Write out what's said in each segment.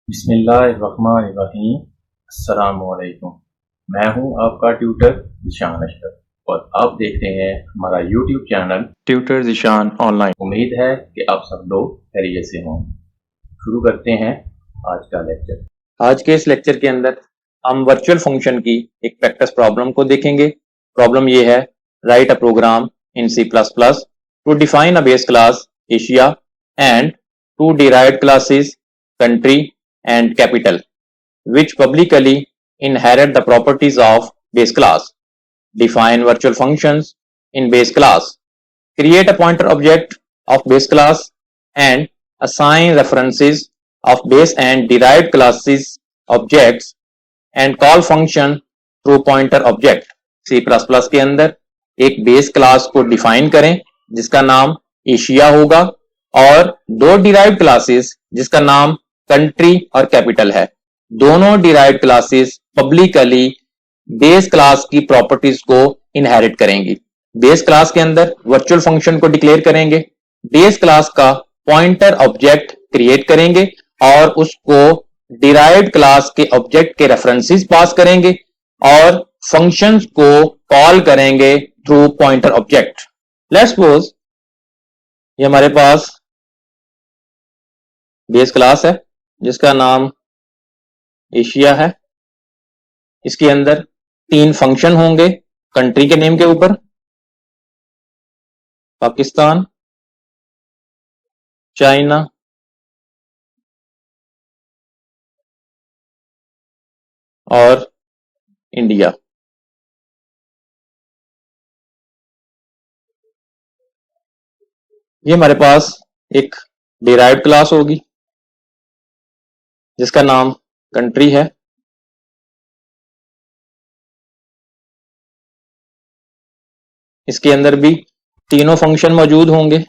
बिस्मिल्लाहिर्रहमानिर्रहीम। अस्सलामुअलैकुम। मैं हूं आपका ट्यूटर ज़ीशान अशरफ और आप देख रहे हैं हमारा YouTube channel tutor Zeeshan online. उम्मीद है कि आप सब लोग खैरियत से हों। शुरू करते हैं आज का लेक्चर। आज के इस लेक्चर के अंदर हम वर्चुअल फंक्शन की एक प्रैक्टिस प्रॉब्लम को देखेंगे। प्रॉब्लम ये है, write a program in C++ to define a base class Asia and to derived classes country and capital which publicly inherit the properties of base class. Define virtual functions in base class. Create a pointer object of base class and assign references of base and derived classes objects and call function through pointer object. C++ के अंदर एक base class को define करें जिसका नाम Asia होगा और दो डिराइव्ड क्लासेस जिसका नाम कंट्री और कैपिटल है। दोनों derived classes publicly base class की प्रॉपर्टीज को इनहेरिट करेंगी। बेस क्लास के अंदर वर्चुअल फंक्शन को डिक्लेयर करेंगे, बेस क्लास का पॉइंटर ऑब्जेक्ट क्रिएट करेंगे और उसको डिराइव्ड क्लास के ऑब्जेक्ट के रेफरेंसेस पास करेंगे और फंक्शंस को कॉल करेंगे through pointer object. Let's suppose ये हमारे पास बेस क्लास है जिसका नाम एशिया है। इसके अंदर तीन फंक्शन होंगे कंट्री के नेम के ऊपर, पाकिस्तान, चाइना और इंडिया। ये हमारे पास एक डिराइव्ड क्लास होगी जिसका नाम कंट्री है। इसके अंदर भी तीनों फंक्शन मौजूद होंगे,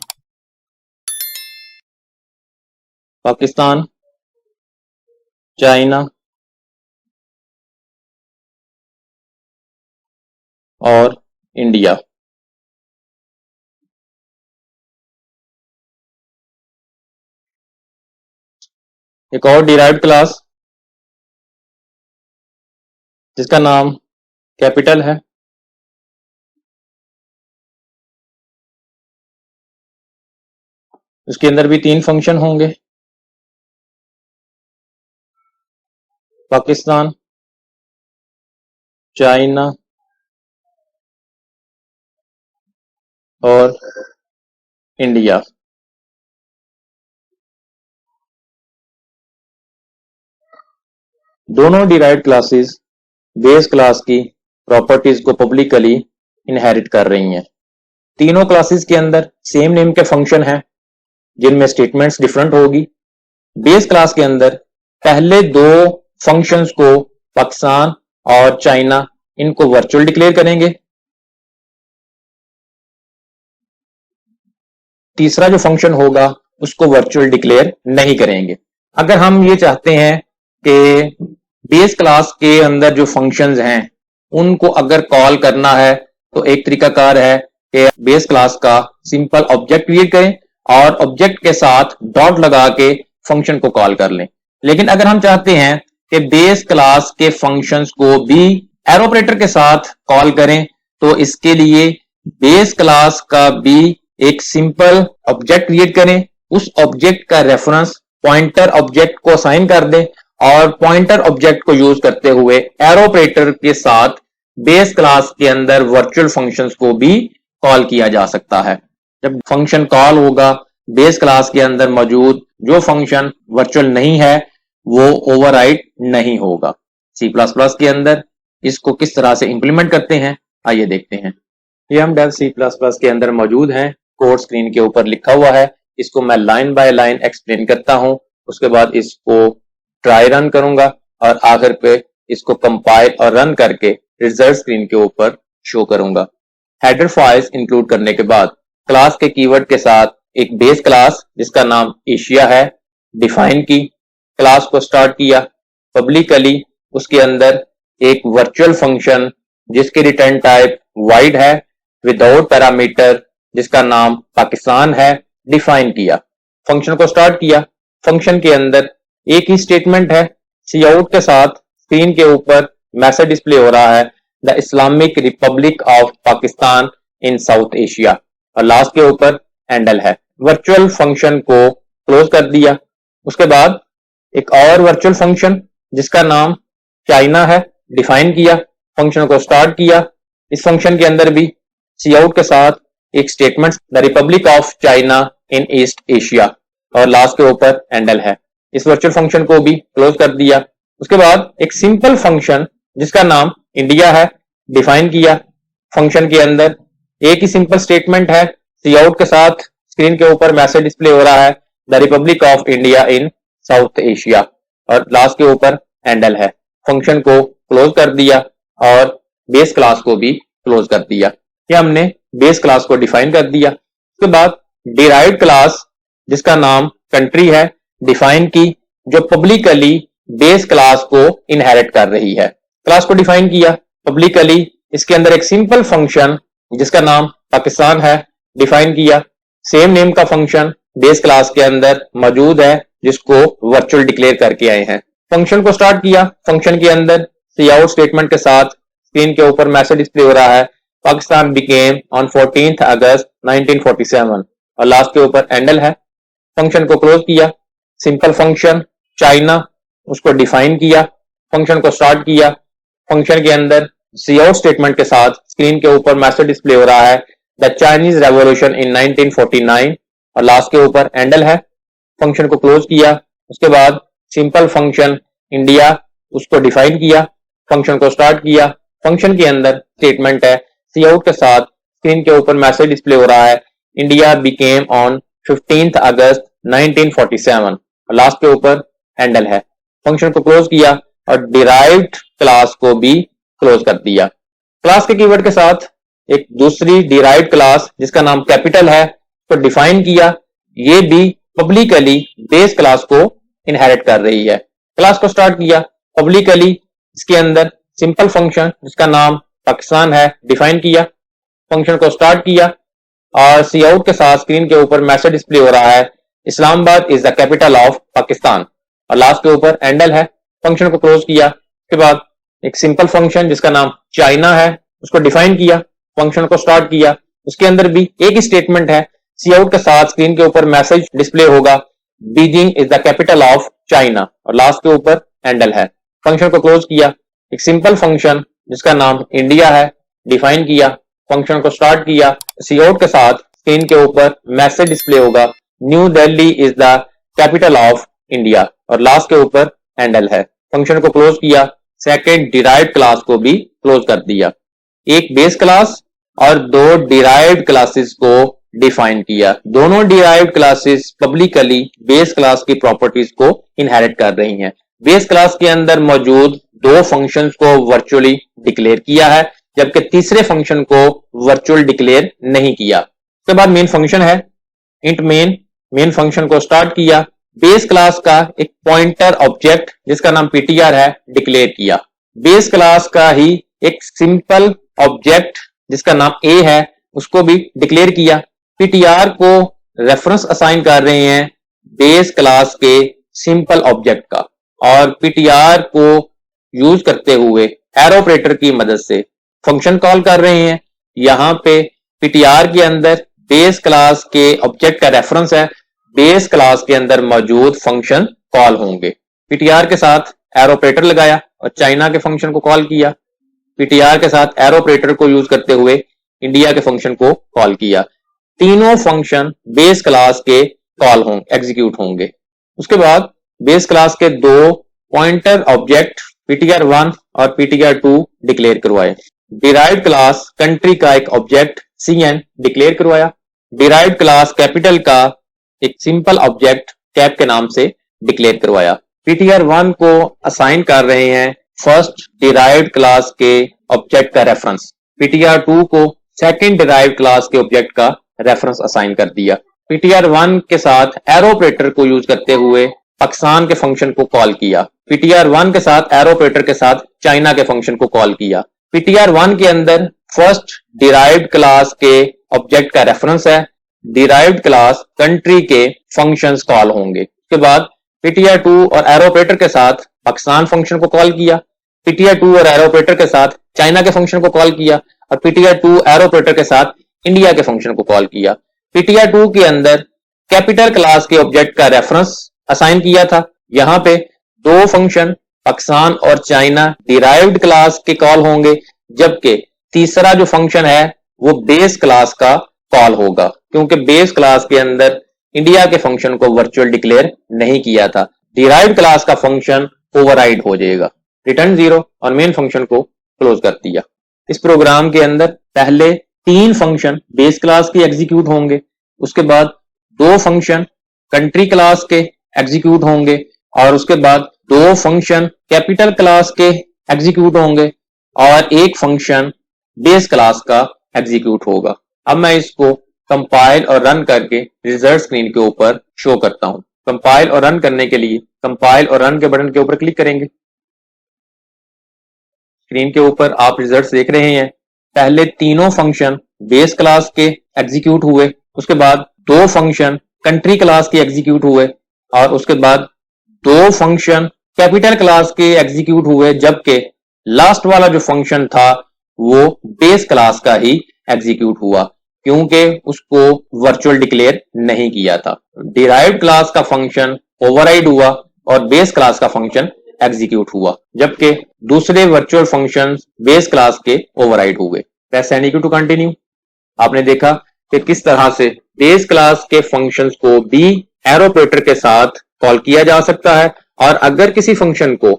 पाकिस्तान, चाइना और इंडिया। एक और डिराइव्ड क्लास जिसका नाम कैपिटल है। उसके अंदर भी तीन फंक्शन होंगे, पाकिस्तान, चाइना और इंडिया। दोनों डिराइव्ड क्लासेस बेस क्लास की प्रॉपर्टीज को पब्लिकली इनहेरिट कर रही हैं। तीनों क्लासेस के अंदर सेम नेम के फंक्शन हैं जिनमें स्टेटमेंट्स डिफरेंट होगी। बेस क्लास के अंदर पहले दो फंक्शंस को पाकिस्तान और चाइना इनको वर्चुअल डिक्लेयर करेंगे। तीसरा जो फंक्शन होगा उसको वर्चुअल डिक्लेयर नहीं करेंगे। अगर हम ये चाहते हैं कि बेस क्लास के अंदर जो फंक्शंस हैं उनको अगर कॉल करना है तो एक तरीकाकार है कि बेस क्लास का सिंपल ऑब्जेक्ट क्रिएट करें और ऑब्जेक्ट के साथ डॉट लगा के फंक्शन को कॉल कर लें। लेकिन अगर हम चाहते हैं कि बेस क्लास के फंक्शंस को भी एरो ऑपरेटर के साथ कॉल करें तो इसके लिए बेस क्लास का भी एक सिंपल ऑब्जेक्ट क्रिएट करें, उस ऑब्जेक्ट का रेफरेंस पॉइंटर ऑब्जेक्ट को असाइन कर दें और पॉइंटर ऑब्जेक्ट को यूज करते हुए एरो ऑपरेटर के साथ बेस क्लास के अंदर वर्चुअल फंक्शंस को भी कॉल किया जा सकता है। जब फंक्शन कॉल होगा बेस क्लास के अंदर मौजूद जो फंक्शन वर्चुअल नहीं है वो ओवरराइड नहीं होगा। C++ के अंदर इसको किस तरह से इंप्लीमेंट करते हैं आइए देखते हैं। ये हम डेव C++ के अंदर मौजूद हैं, कोड स्क्रीन के ऊपर लिखा हुआ है। इसको मैं लाइन बाय लाइन एक्सप्लेन करता हूं, उसके बाद इसको ट्राई रन करूंगा और आखिर पे इसको कंपाइल और रन करके रिजल्ट स्क्रीन के ऊपर शो करूंगा। हेडर फाइल्स इंक्लूड करने के बाद क्लास के कीवर्ड के साथ एक बेस क्लास जिसका नाम एशिया है डिफाइन की, क्लास को स्टार्ट किया पब्लिकली। उसके अंदर एक वर्चुअल फंक्शन जिसके रिटर्न टाइप वाइड है विदाउट पैरामीटर जिसका नाम पाकिस्तान है डिफाइन किया। फंक्शन को स्टार्ट किया, फंक्शन के अंदर एक ही स्टेटमेंट है, सी आउट के साथ स्क्रीन के ऊपर मैसेज डिस्प्ले हो रहा है the Islamic Republic of Pakistan in south Asia, और लास्ट के ऊपर हैंडल है। वर्चुअल फंक्शन को क्लोज कर दिया। उसके बाद एक और वर्चुअल फंक्शन जिसका नाम चाइना है डिफाइन किया, फंक्शन को स्टार्ट किया। इस फंक्शन के अंदर भी सी आउट के साथ एक statement the Republic of China in east Asia, और लास्ट के ऊपर हैंडल है। इस वर्चुअल फंक्शन को भी क्लोज कर दिया। उसके बाद एक सिंपल फंक्शन जिसका नाम इंडिया है डिफाइन किया। फंक्शन के अंदर एक ही सिंपल स्टेटमेंट है, सी आउट के साथ स्क्रीन के ऊपर मैसेज डिस्प्ले हो रहा है the Republic of India in south Asia, और लास्ट के ऊपर हैंडल है। फंक्शन को क्लोज कर दिया और बेस क्लास को भी क्लोज कर दिया। ये हमने बेस क्लास को डिफाइन कर दिया। उसके बाद डिराइव्ड क्लास जिसका नाम कंट्री है डिफाइन की, जो पब्लिकली बेस क्लास को इनहेरिट कर रही है। क्लास को डिफाइन किया पब्लिकली, इसके अंदर एक सिंपल फंक्शन जिसका नाम पाकिस्तान है डिफाइन किया। सेम नेम का फंक्शन बेस क्लास के अंदर मौजूद है जिसको वर्चुअल डिक्लेयर करके आए हैं। फंक्शन को स्टार्ट किया। फंक्शन के अंदर सी आउट स्टेटमेंट के साथ स्क्रीन के ऊपर मैसेज डिस्प्ले हो रहा है पाकिस्तान बिकेम ऑन 14 अगस्त 1947, और लास्ट के ऊपर हैंडल है। फंक्शन को क्लोज किया। सिंपल फंक्शन चाइना उसको डिफाइन किया। फंक्शन को स्टार्ट किया। फंक्शन के अंदर सी आउट स्टेटमेंट के साथ स्क्रीन के ऊपर मैसेज डिस्प्ले हो रहा है द चाइनीज रेवोल्यूशन इन 1949, और लास्ट के ऊपर हैंडल है। फंक्शन को क्लोज किया। उसके बाद सिंपल फंक्शन इंडिया उसको डिफाइन किया। फंक्शन को स्टार्ट किया। फंक्शन के अंदर स्टेटमेंट है सी आउट के साथ स्क्रीन के ऊपर मैसेज डिस्प्ले हो रहा है इंडिया बिकेम ऑन 15 अगस्त 1947, और लास्ट के ऊपर हैंडल है। फंक्शन को क्लोज किया और डिराइव्ड क्लास को भी क्लोज कर दिया। क्लास के कीवर्ड के साथ एक दूसरी डिराइव्ड क्लास जिसका नाम कैपिटल है तो डिफाइन किया। ये भी पब्लिकली बेस क्लास को इनहेरिट कर रही है। क्लास को स्टार्ट किया पब्लिकली, इसके अंदर सिंपल फंक्शन जिसका नाम पाकिस्तान है डिफाइन किया। फंक्शन को स्टार्ट किया और सी आउट के साथ स्क्रीन के ऊपर मैसेज डिस्प्ले हो रहा है Islamabad is the capital of Pakistan, और लास्ट के ऊपर हैंडल है। फंक्शन को क्लोज किया। उसके बाद एक सिंपल फंक्शन जिसका नाम चाइना है उसको डिफाइन किया। फंक्शन को स्टार्ट किया। उसके अंदर भी एक ही स्टेटमेंट है, सी आउट के साथ स्क्रीन के ऊपर मैसेज डिस्प्ले होगा Beijing is the capital of China, और लास्ट के ऊपर हैंडल है। फंक्शन को क्लोज किया। एक सिंपल फंक्शन जिसका नाम इंडिया है डिफाइन किया। फंक्शन को स्टार्ट किया। सी आउट के साथ स्क्रीन के ऊपर मैसेज डिस्प्ले होगा new Delhi is the capital of India, और लास्ट के ऊपर हैंडल है। फंक्शन को क्लोज किया। सेकेंड डिराइव्ड क्लास को भी क्लोज कर दिया। एक बेस क्लास और दो डिराइव्ड क्लासेस को डिफाइन किया। दोनों derived classes publicly base class की प्रॉपर्टीज को इनहेरिट कर रही हैं। बेस क्लास के अंदर मौजूद दो फंक्शंस को वर्चुअली डिक्लेयर किया है, जबकि तीसरे फंक्शन को वर्चुअल डिक्लेयर नहीं किया। उसके बाद मेन फंक्शन है इंट मेन फंक्शन को स्टार्ट किया। बेस क्लास का एक पॉइंटर ऑब्जेक्ट जिसका नाम पीटीआर है डिक्लेयर किया। बेस क्लास का ही एक सिंपल ऑब्जेक्ट जिसका नाम ए है उसको भी डिक्लेयर किया। पीटीआर को रेफरेंस असाइन कर रहे हैं बेस क्लास के सिंपल ऑब्जेक्ट का, और पीटीआर को यूज करते हुए एरो ऑपरेटर की मदद से फंक्शन कॉल कर रहे हैं। यहां पे पीटीआर के अंदर बेस क्लास के ऑब्जेक्ट का रेफरेंस है, बेस क्लास के अंदर मौजूद फंक्शन कॉल होंगे। पीटीआर के साथ एरो ऑपरेटर लगाया और चाइना के फंक्शन को कॉल किया। पीटीआर के साथ एरो ऑपरेटर को यूज करते हुए इंडिया के फंक्शन को कॉल किया। तीनों फंक्शन बेस क्लास के कॉल होंगे, एग्जीक्यूट होंगे। उसके बाद बेस क्लास के दो पॉइंटर ऑब्जेक्ट ptr1 और ptr2 डिक्लेयर करवाए। डिराइव्ड क्लास कंट्री का एक ऑब्जेक्ट cn डिक्लेयर करवाया। डिराइव्ड क्लास कैपिटल का एक सिंपल ऑब्जेक्ट कैप के नाम से डिक्लेयर करवाया। ptr1 को असाइन कर रहे हैं फर्स्ट डिराइव्ड क्लास के ऑब्जेक्ट का रेफरेंस। ptr2 को सेकंड डिराइव्ड क्लास के ऑब्जेक्ट का रेफरेंस असाइन कर दिया। ptr1 के साथ एरो ऑपरेटर को यूज करते हुए पाकिस्तान के फंक्शन को कॉल किया। ptr1 के साथ एरो ऑपरेटर के साथ चाइना के फंक्शन को कॉल किया। ptr1 के अंदर फर्स्ट डिराइव्ड क्लास के ऑब्जेक्ट का रेफरेंस है। डिराइव्ड क्लास कंट्री के फंक्शंस कॉल होंगे। उसके बाद ptr2 और एरो ऑपरेटर के साथ पाकिस्तान फंक्शन को कॉल किया, ptr2 और एरो ऑपरेटर के साथ चाइना के फंक्शन को कॉल किया और ptr2 एरो ऑपरेटर के साथ इंडिया के फंक्शन को कॉल किया। ptr2 के अंदर कैपिटल क्लास के ऑब्जेक्ट का रेफरेंस असाइन किया था। यहां पे दो फंक्शन पाकिस्तान और चाइना डिराइव्ड क्लास के कॉल होंगे, जबकि तीसरा जो फंक्शन है वो बेस क्लास का कॉल होगा, क्योंकि बेस क्लास के अंदर इंडिया के फंक्शन को वर्चुअल डिक्लेयर नहीं किया था। डिराइव्ड क्लास का फंक्शन ओवरराइड हो जाएगा। रिटर्न 0 और मेन फंक्शन को क्लोज कर दिया। इस प्रोग्राम के अंदर पहले 3 फंक्शन बेस क्लास के एग्जीक्यूट होंगे, उसके बाद 2 फंक्शन कंट्री क्लास के एग्जीक्यूट होंगे और उसके बाद 2 फंक्शन कैपिटल क्लास के एग्जीक्यूट होंगे और 1 फंक्शन बेस क्लास का एग्जीक्यूट होगा। अब मैं इसको कंपाइल और रन करके रिजल्ट स्क्रीन के ऊपर शो करता हूं। कंपाइल और रन करने के लिए कंपाइल और रन के बटन के ऊपर क्लिक करेंगे। स्क्रीन के ऊपर आप रिजल्ट्स देख रहे हैं। पहले तीनों फंक्शन बेस क्लास के एग्जीक्यूट हुए, उसके बाद 2 फंक्शन कंट्री क्लास के एग्जीक्यूट हुए और उसके बाद 2 फंक्शन कैपिटल क्लास के एग्जीक्यूट हुए, जबकि लास्ट वाला जो फंक्शन था वो बेस क्लास का ही एग्जीक्यूट हुआ, क्योंकि उसको वर्चुअल डिक्लेयर नहीं किया था। डिराइव्ड क्लास का फंक्शन ओवरराइड हुआ और बेस क्लास का फंक्शन एग्जीक्यूट हुआ, जबकि दूसरे वर्चुअल फंक्शन बेस क्लास के ओवरराइड हुए। Press any two continue. आपने देखा कि किस तरह से बेस क्लास के फंक्शंस को भी एरो ऑपरेटर के साथ कॉल किया जा सकता है, और अगर किसी फंक्शन को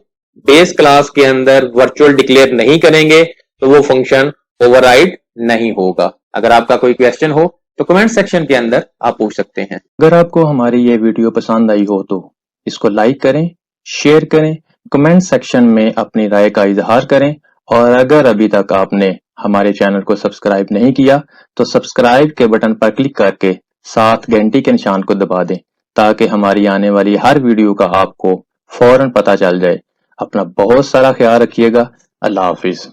बेस क्लास के अंदर वर्चुअल डिक्लेयर नहीं करेंगे तो वो फंक्शन ओवरराइड नहीं होगा। अगर आपका कोई क्वेश्चन हो तो कमेंट सेक्शन के अंदर आप पूछ सकते हैं। अगर आपको हमारी ये वीडियो पसंद आई हो तो इसको लाइक करें, शेयर करें, कमेंट सेक्शन में अपनी राय का इजहार करें, और अगर अभी तक आपने हमारे चैनल को सब्सक्राइब नहीं किया तो सब्सक्राइब के बटन पर क्लिक करके साथ घंटी के निशान को दबा दें, ताकि हमारी आने वाली हर वीडियो का आपको फौरन पता चल जाए। अपना बहुत सारा ख्याल रखिएगा। अल्लाह हाफिज।